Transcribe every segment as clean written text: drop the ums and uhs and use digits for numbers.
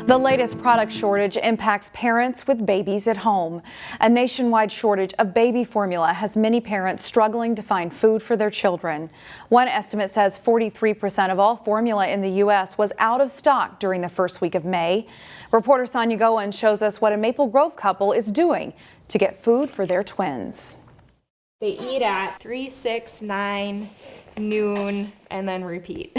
The latest product shortage impacts parents with babies at home. A nationwide shortage of baby formula has many parents struggling to find food for their children. One estimate says 43% of all formula in the U.S. was out of stock during the first week of May. Reporter Sonia Goen shows us what a Maple Grove couple is doing to get food for their twins. They eat at 3, 6, 9, noon, and then repeat.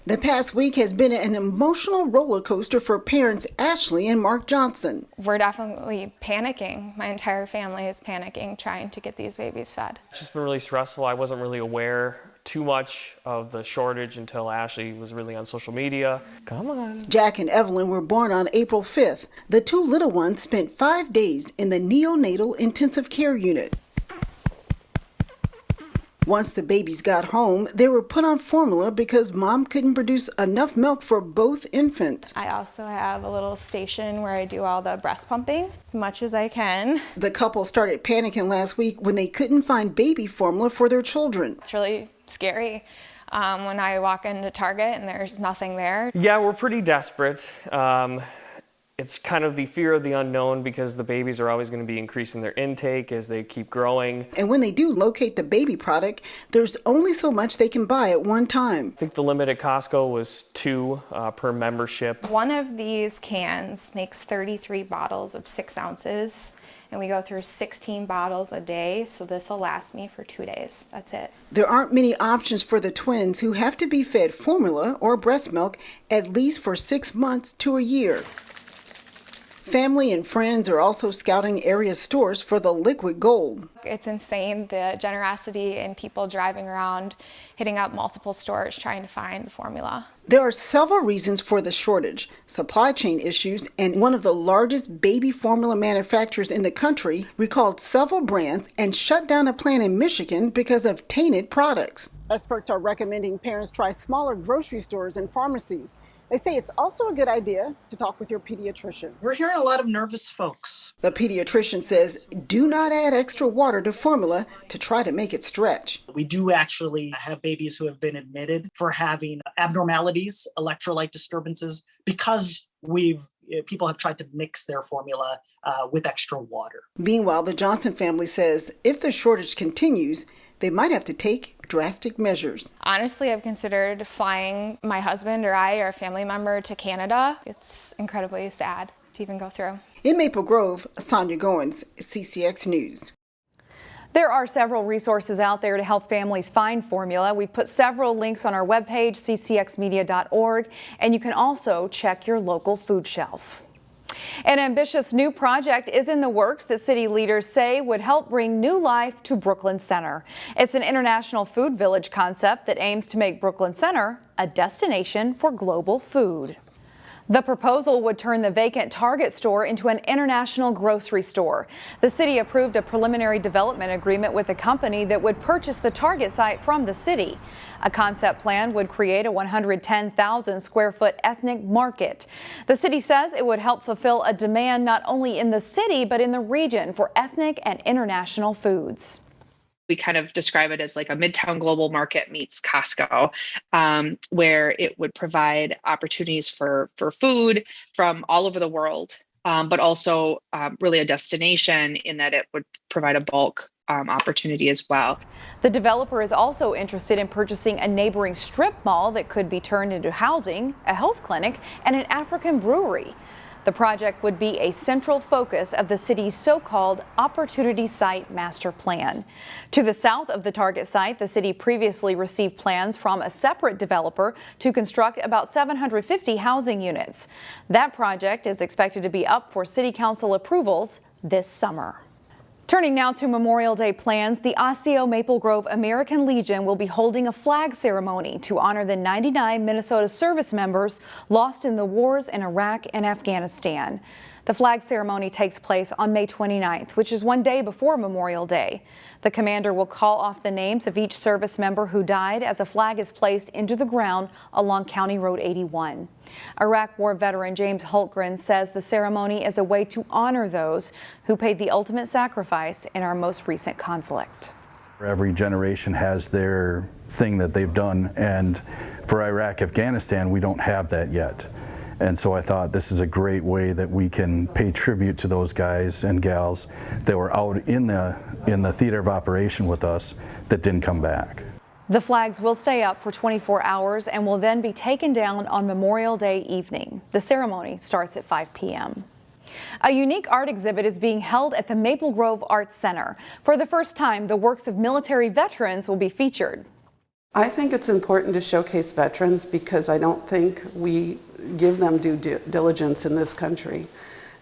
The past week has been an emotional roller coaster for parents Ashley and Mark Johnson. We're definitely panicking. My entire family is panicking, trying to get these babies fed. It's just been really stressful. I wasn't really aware too much of the shortage until Ashley was really on social media. Come on. Jack and Evelyn were born on April 5th. The two little ones spent 5 days in the neonatal intensive care unit. Once the babies got home, they were put on formula because mom couldn't produce enough milk for both infants. I also have a little station where I do all the breast pumping as much as I can. The couple started panicking last week when they couldn't find baby formula for their children. It's really scary when I walk into Target and there's nothing there. Yeah, we're pretty desperate. It's kind of the fear of the unknown because the babies are always going to be increasing their intake as they keep growing. And when they do locate the baby product, there's only so much they can buy at one time. I think the limit at Costco was 2 per membership. One of these cans makes 33 bottles of 6 ounces, and we go through 16 bottles a day, so this will last me for 2 days. That's it. There aren't many options for the twins who have to be fed formula or breast milk at least for 6 months to a year. Family and friends are also scouting area stores for the liquid gold. It's insane, the generosity in people driving around, hitting up multiple stores trying to find the formula. There are several reasons for the shortage: supply chain issues, and one of the largest baby formula manufacturers in the country recalled several brands and shut down a plant in Michigan because of tainted products. Experts are recommending parents try smaller grocery stores and pharmacies. They say it's also a good idea to talk with your pediatrician. We're hearing a lot of nervous folks. The pediatrician says do not add extra water to formula to try to make it stretch. We do actually have babies who have been admitted for having abnormalities, electrolyte disturbances, because people have tried to mix their formula with extra water. Meanwhile, the Johnson family says if the shortage continues, they might have to take drastic measures. Honestly, I've considered flying my husband or a family member to Canada. It's incredibly sad to even go through. In Maple Grove, Sonia Goins, CCX News. There are several resources out there to help families find formula. We've put several links on our webpage, ccxmedia.org, and you can also check your local food shelf. An ambitious new project is in the works that city leaders say would help bring new life to Brooklyn Center. It's an international food village concept that aims to make Brooklyn Center a destination for global food. The proposal would turn the vacant Target store into an international grocery store. The city approved a preliminary development agreement with a company that would purchase the Target site from the city. A concept plan would create a 110,000 square foot ethnic market. The city says it would help fulfill a demand not only in the city but in the region for ethnic and international foods. We kind of describe it as like a Midtown Global Market meets Costco, where it would provide opportunities for food from all over the world, but also really a destination in that it would provide a bulk opportunity as well. The developer is also interested in purchasing a neighboring strip mall that could be turned into housing, a health clinic, and an African brewery. The project would be a central focus of the city's so-called Opportunity Site Master Plan. To the south of the Target site, the city previously received plans from a separate developer to construct about 750 housing units. That project is expected to be up for city council approvals this summer. Turning now to Memorial Day plans, the Osseo Maple Grove American Legion will be holding a flag ceremony to honor the 99 Minnesota service members lost in the wars in Iraq and Afghanistan. The flag ceremony takes place on May 29th, which is one day before Memorial Day. The commander will call off the names of each service member who died as a flag is placed into the ground along County Road 81. Iraq War veteran James Hultgren says the ceremony is a way to honor those who paid the ultimate sacrifice in our most recent conflict. Every generation has their thing that they've done, and for Iraq, Afghanistan, we don't have that yet. And so I thought this is a great way that we can pay tribute to those guys and gals that were out in the theater of operation with us that didn't come back. The flags will stay up for 24 hours and will then be taken down on Memorial Day evening. The ceremony starts at 5 p.m. A unique art exhibit is being held at the Maple Grove Arts Center. For the first time, the works of military veterans will be featured. I think it's important to showcase veterans because I don't think we give them due diligence in this country.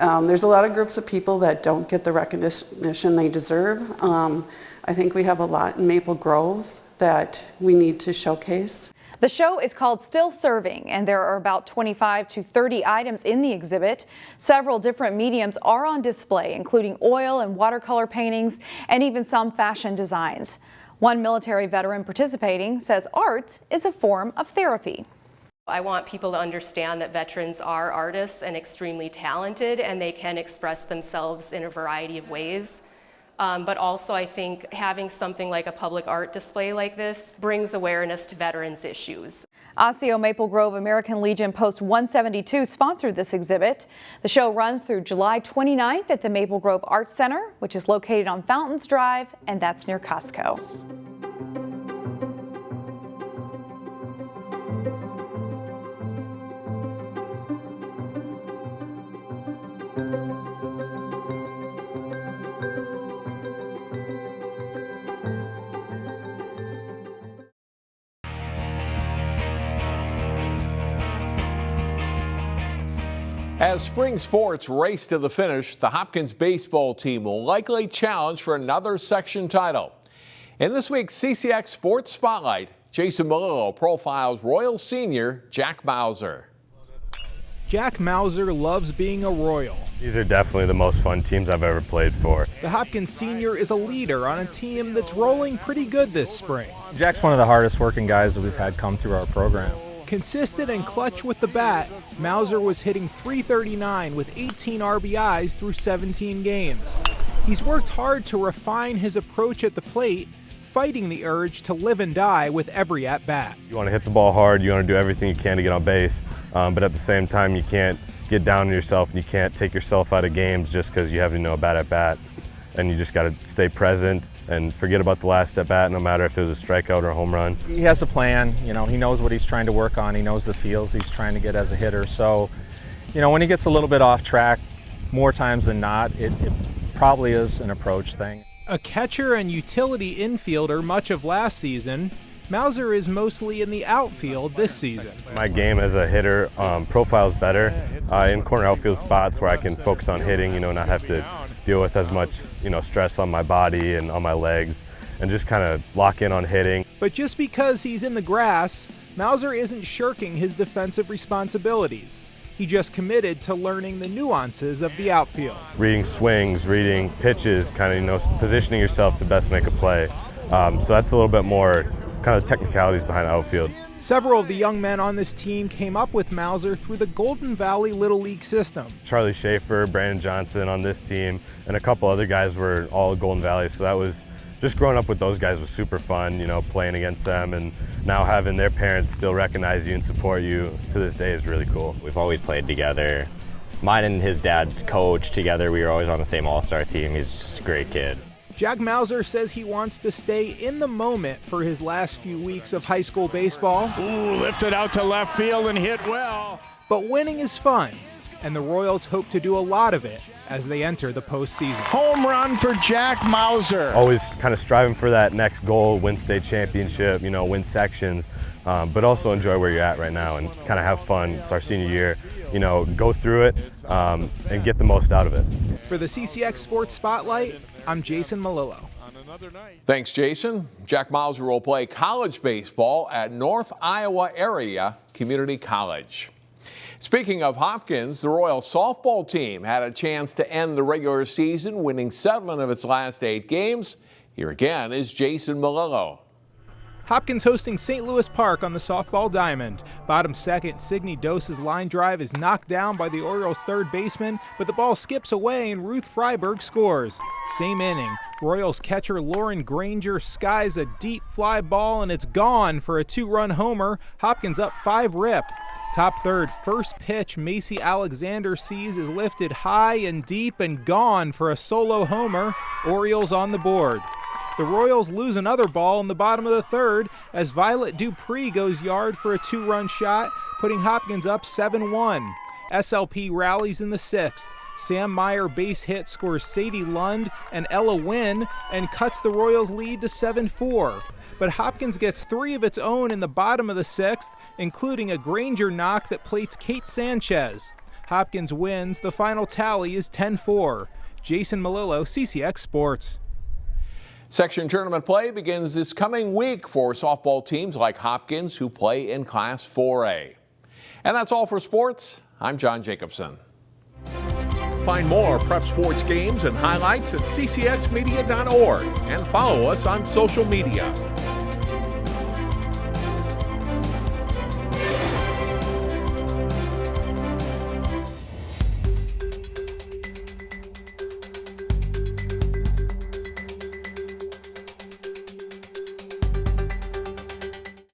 There's a lot of groups of people that don't get the recognition they deserve. I think we have a lot in Maple Grove that we need to showcase. The show is called Still Serving, and there are about 25 to 30 items in the exhibit. Several different mediums are on display, including oil and watercolor paintings and even some fashion designs. One military veteran participating says art is a form of therapy. I want people to understand that veterans are artists and extremely talented, and they can express themselves in a variety of ways. But also I think having something like a public art display like this brings awareness to veterans' issues. Osseo Maple Grove American Legion Post 172 sponsored this exhibit. The show runs through July 29th at the Maple Grove Arts Center, which is located on Fountains Drive, and that's near Costco. As spring sports race to the finish, the Hopkins baseball team will likely challenge for another section title. In this week's CCX Sports Spotlight, Jason Melillo profiles Royal senior Jack Mausser. Jack Mausser loves being a Royal. These are definitely the most fun teams I've ever played for. The Hopkins senior is a leader on a team that's rolling pretty good this spring. Jack's one of the hardest working guys that we've had come through our program. Consistent and clutch with the bat, Mausser was hitting .339 with 18 RBIs through 17 games. He's worked hard to refine his approach at the plate, fighting the urge to live and die with every at-bat. You want to hit the ball hard, you want to do everything you can to get on base, but at the same time you can't get down on yourself and you can't take yourself out of games just because you have a bad at-bat. And you just got to stay present and forget about the last at-bat, no matter if it was a strikeout or a home run. He has a plan, he knows what he's trying to work on. He knows the fields he's trying to get as a hitter. So, when he gets a little bit off track, more times than not, it probably is an approach thing. A catcher and utility infielder much of last season, Mausser is mostly in the outfield this season. My game as a hitter profiles better in corner outfield spots where I can focus on hitting, not have to deal with as much, stress on my body and on my legs, and just kind of lock in on hitting. But just because he's in the grass, Mausser isn't shirking his defensive responsibilities. He just committed to learning the nuances of the outfield. Reading swings, reading pitches, kind of, positioning yourself to best make a play. So that's a little bit more kind of technicalities behind the outfield. Several of the young men on this team came up with Mausser through the Golden Valley Little League system. Charlie Schaefer, Brandon Johnson on this team, and a couple other guys were all Golden Valley, so that was just growing up with those guys was super fun, playing against them, and now having their parents still recognize you and support you to this day is really cool. We've always played together. Mine and his dad's coach together, we were always on the same all-star team. He's just a great kid. Jack Mausser says he wants to stay in the moment for his last few weeks of high school baseball. Ooh, lifted out to left field and hit well. But winning is fun, and the Royals hope to do a lot of it as they enter the postseason. Home run for Jack Mausser. Always kind of striving for that next goal, win state championship, win sections, but also enjoy where you're at right now and kind of have fun. It's our senior year, go through it and get the most out of it. For the CCX Sports Spotlight, I'm Jason Melillo. Thanks, Jason. Jack Mausser will play college baseball at North Iowa Area Community College. Speaking of Hopkins, the Royal softball team had a chance to end the regular season, winning 7 of its last 8 games. Here again is Jason Melillo. Hopkins hosting St. Louis Park on the softball diamond. Bottom second, Signe Dose's line drive is knocked down by the Orioles' third baseman, but the ball skips away and Ruth Freiberg scores. Same inning, Royals catcher Lauren Granger skies a deep fly ball and it's gone for a 2-run homer. Hopkins up 5 rip. Top third, first pitch Macy Alexander sees is lifted high and deep and gone for a solo homer. Orioles on the board. The Royals lose another ball in the bottom of the third as Violet Dupree goes yard for a 2-run shot, putting Hopkins up 7-1. SLP rallies in the sixth. Sam Meyer base hit scores Sadie Lund and Ella Wynn and cuts the Royals' lead to 7-4. But Hopkins gets 3 of its own in the bottom of the sixth, including a Granger knock that plates Kate Sanchez. Hopkins wins. The final tally is 10-4. Jason Melillo, CCX Sports. Section tournament play begins this coming week for softball teams like Hopkins who play in Class 4A. And that's all for sports. I'm John Jacobson. Find more prep sports games and highlights at ccxmedia.org and follow us on social media.